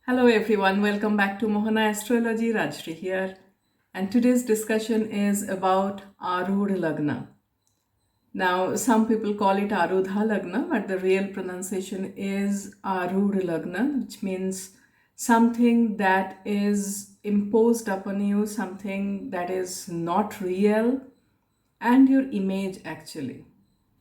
Hello everyone, welcome back to Mohana Astrology. Rajshri here, and today's discussion is about Arudha Lagna. Now, some people call it Arudha Lagna, but the real pronunciation is Arudha Lagna, which means something that is imposed upon you, something that is not real, and your image actually.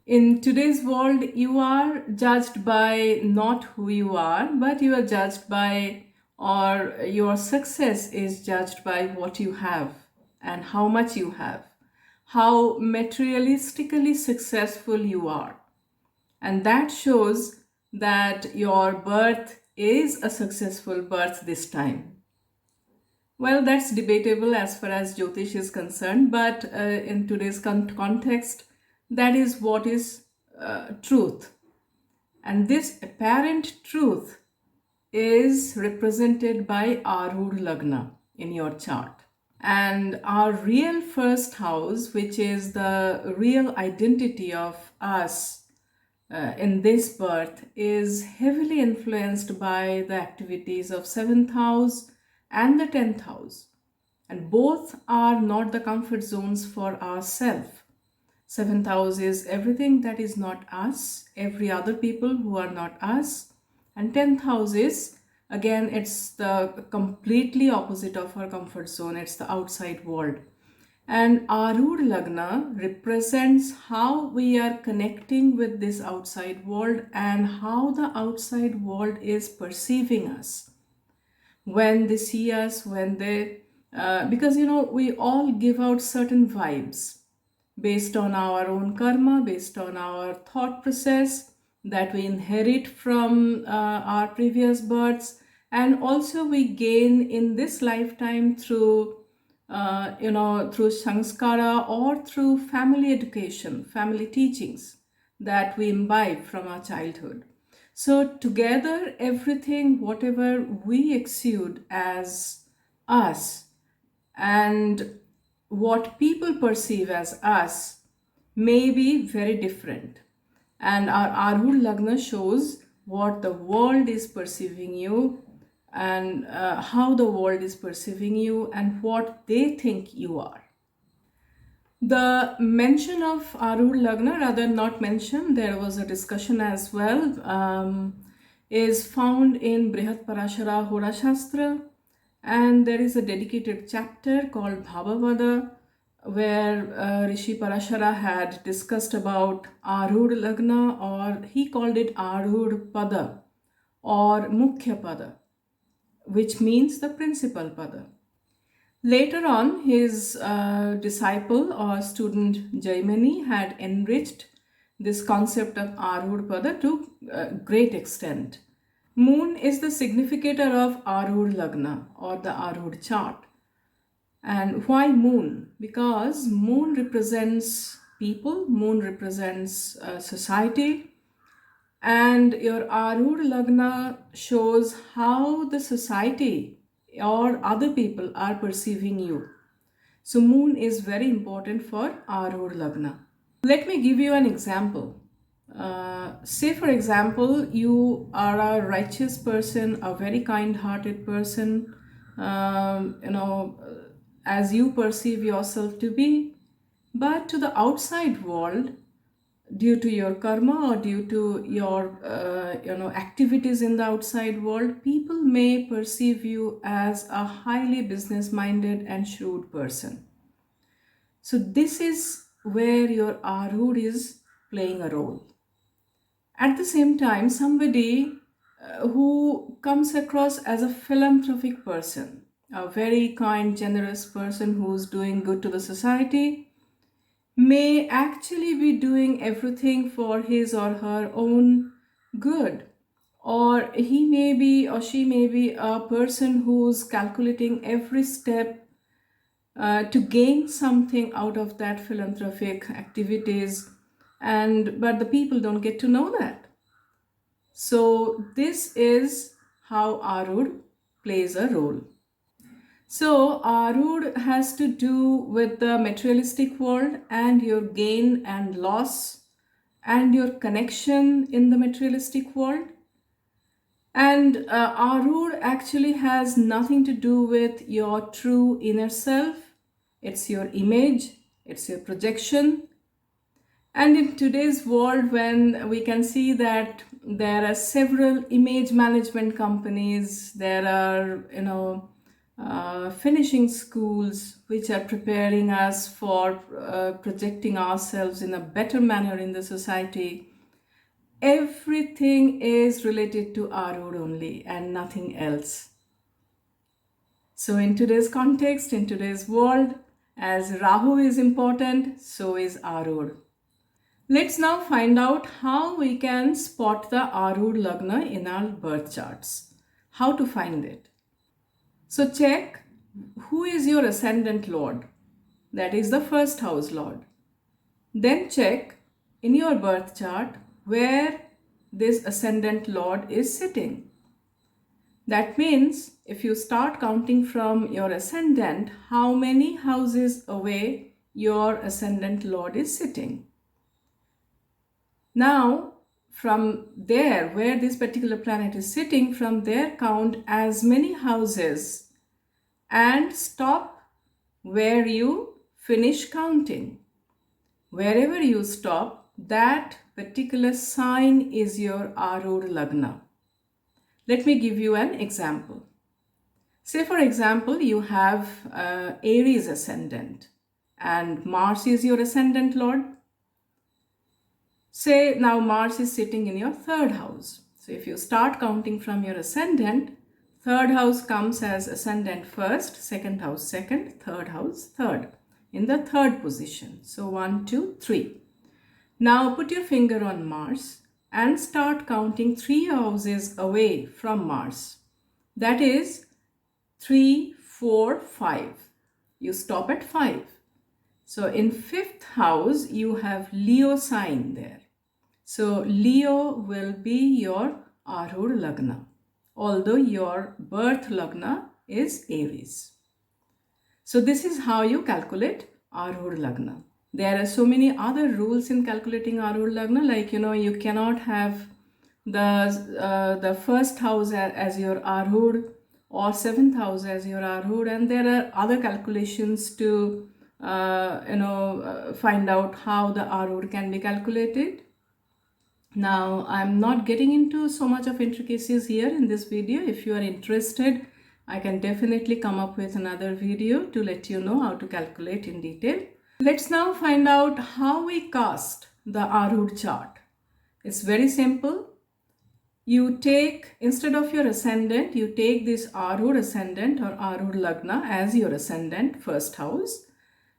In today's world, you are judged by not who you are, but you are judged by, or your success is judged by what you have and how much you have, how materialistically successful you are. And that shows that your birth is a successful birth this time. Well, that's debatable as far as Jyotish is concerned, but in today's context, that is what is truth. And this apparent truth is represented by Arudha Lagna in your chart. And our real first house, which is the real identity of us in this birth, is heavily influenced by the activities of 7th house and the 10th house. And both are not the comfort zones for ourselves. 7th house is everything that is not us, every other people who are not us. And 10th house is, again, it's the completely opposite of our comfort zone. It's the outside world. And Arudha Lagna represents how we are connecting with this outside world and how the outside world is perceiving us. When they see us, when they, because we all give out certain vibes based on our own karma, based on our thought process that we inherit from our previous births, and also we gain in this lifetime through through sanskara or through family education, family teachings that we imbibe from our childhood. So together, everything, whatever we exude as us and what people perceive as us may be very different. And our Arudha Lagna shows what the world is perceiving you and how the world is perceiving you and what they think you are. The mention of Arudha Lagna, rather not mention, there was a discussion as well, is found in Brihat Parashara Hora Shastra, and there is a dedicated chapter called Bhavavada where Rishi Parashara had discussed about Arudha Lagna, or he called it Arudha Pada or Mukhya Pada, which means the principal Pada. Later on, his disciple or student Jaimini had enriched this concept of Arudha Pada to a great extent. Moon is the significator of Arudha Lagna or the Arudha chart. And why moon? Because moon represents people, moon represents society, and your Arudha Lagna shows how the society or other people are perceiving you. So moon is very important for Arudha Lagna. Let me give you an example. Say for example, you are a righteous person, a very kind-hearted person, as you perceive yourself to be, but to the outside world, due to your karma or due to your activities in the outside world, people may perceive you as a highly business-minded and shrewd person. So this is where your Arudha is playing a role. At the same time, somebody who comes across as a philanthropic person, a very kind, generous person who's doing good to the society, may actually be doing everything for his or her own good. Or he may be or she may be a person who's calculating every step to gain something out of that philanthropic activities, but the people don't get to know that. So this is how Arudha plays a role. So Arudha has to do with the materialistic world and your gain and loss and your connection in the materialistic world. And Arud actually has nothing to do with your true inner self. It's your image, it's your projection. And in today's world, when we can see that there are several image management companies, there are, finishing schools which are preparing us for projecting ourselves in a better manner in the society. Everything is related to Arud only and nothing else. So in today's context, in today's world, as Rahu is important, so is Arud. Let's now find out how we can spot the Arudha Lagna in our birth charts. How to find it. So check who is your ascendant lord. That is the first house lord. Then check in your birth chart where this ascendant lord is sitting. That means if you start counting from your ascendant, how many houses away your ascendant lord is sitting. Now, from there, where this particular planet is sitting, from there count as many houses and stop where you finish counting. Wherever you stop, that particular sign is your Arudha Lagna. Let me give you an example. Say, for example, you have Aries ascendant and Mars is your ascendant lord. Say now Mars is sitting in your third house. So if you start counting from your ascendant, third house comes as ascendant first, second house second, third house third, in the third position. So 1, 2, 3. Now put your finger on Mars and start counting 3 houses away from Mars. That is 3, 4, 5. You stop at 5. So in 5th house, you have Leo sign there. So Leo will be your Arudha Lagna, although your birth Lagna is Aries. So this is how you calculate Arudha Lagna. There are so many other rules in calculating Arudha Lagna, like you cannot have the first house as your Arudha or 7th house as your Arudha, and there are other calculations to find out how the Arudha can be calculated. Now, I'm not getting into so much of intricacies here in this video. If you are interested, I can definitely come up with another video to let you know how to calculate in detail. Let's now find out how we cast the Arudha chart. It's very simple. You take, instead of your ascendant, you take this Arudha ascendant or Arudha Lagna as your ascendant, first house,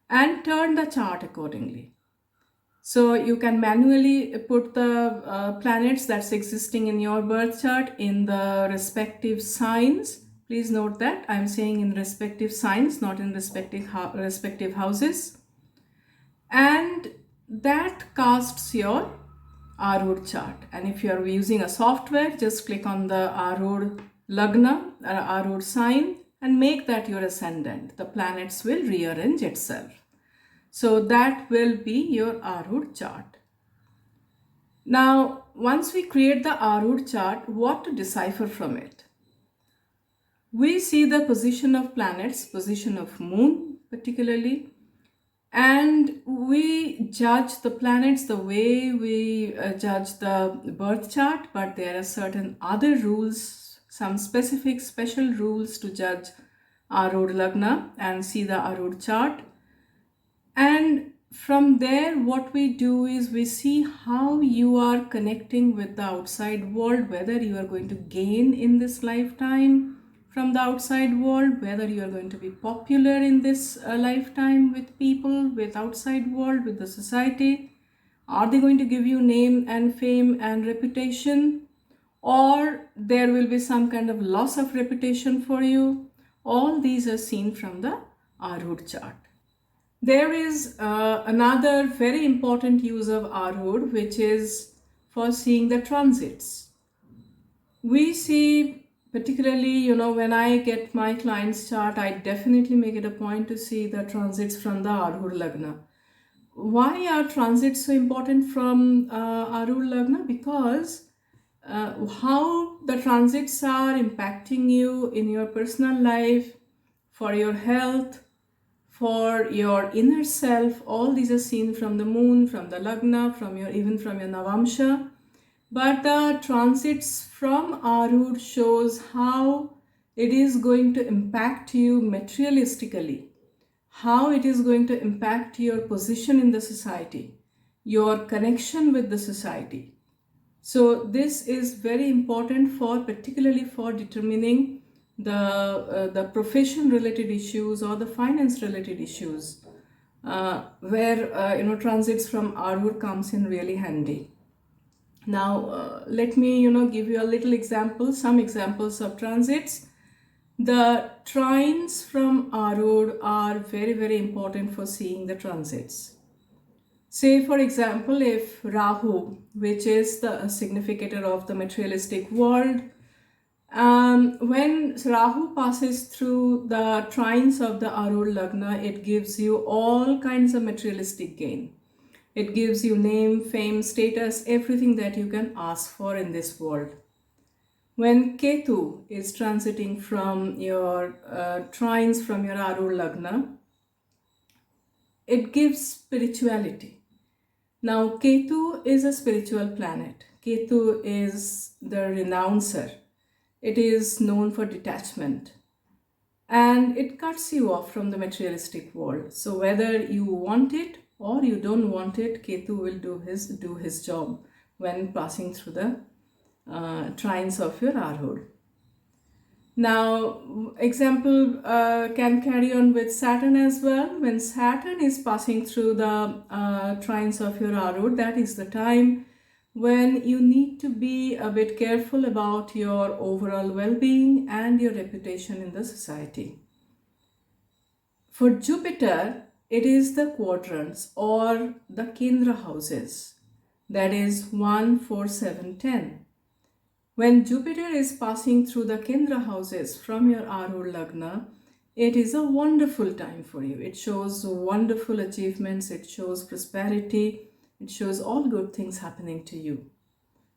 and turn the chart accordingly. So you can manually put the planets that's existing in your birth chart in the respective signs. Please note that I'm saying in respective signs, not in respective houses. And that casts your Arudha chart. And if you are using a software, just click on the Arudha Lagna or Arudha sign and make that your ascendant. The planets will rearrange itself. So that will be your Arudha chart. Now, once we create the Arudha chart, what to decipher from it? We see the position of planets, position of moon particularly, and we judge the planets the way we judge the birth chart, but there are certain other rules, some specific special rules to judge Arudha Lagna and see the Arudha chart. And from there, what we do is we see how you are connecting with the outside world, whether you are going to gain in this lifetime from the outside world, whether you are going to be popular in this lifetime with people, with outside world, with the society. Are they going to give you name and fame and reputation? Or there will be some kind of loss of reputation for you? All these are seen from the Arudha chart. There is another very important use of Arudha, which is for seeing the transits. We see, particularly, when I get my client's chart, I definitely make it a point to see the transits from the Arudha Lagna. Why are transits so important from Arudha Lagna? Because how the transits are impacting you in your personal life, for your health, for your inner self. All these are seen from the moon, from the lagna, from your even from your navamsha. But the transits from Arudha shows how it is going to impact you materialistically, how it is going to impact your position in the society, your connection with the society. So this is very important for, particularly for determining the profession related issues or the finance related issues, where transits from Arudha comes in really handy. Now let me give you a little example, some examples of transits. The trines from Arudha are very, very important for seeing the transits. Say for example, if Rahu, which is the significator of the materialistic world, when Rahu passes through the trines of the Arudha Lagna, it gives you all kinds of materialistic gain. It gives you name, fame, status, everything that you can ask for in this world. When Ketu is transiting from your trines from your Arudha Lagna, it gives spirituality. Now, Ketu is a spiritual planet. Ketu is the renouncer. It is known for detachment. And it cuts you off from the materialistic world. So whether you want it or you don't want it, Ketu will do his job when passing through the trines of your Arudha. Now, example can carry on with Saturn as well. When Saturn is passing through the trines of your Arudha, that is the time when you need to be a bit careful about your overall well-being and your reputation in the society. For Jupiter, it is the quadrants or the Kendra houses, that is 1, 4, 7, 10. When Jupiter is passing through the Kendra houses from your Arudha Lagna, it is a wonderful time for you. It shows wonderful achievements, it shows prosperity, it shows all good things happening to you.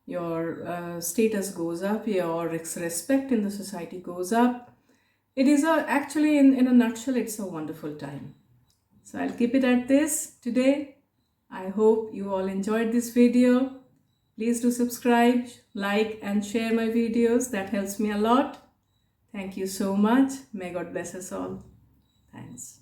Your status goes up, your respect in the society goes up. It is actually, in a nutshell, it's a wonderful time. So I'll keep it at this today. I hope you all enjoyed this video. Please do subscribe, like and share my videos. That helps me a lot. Thank you so much. May God bless us all. Thanks.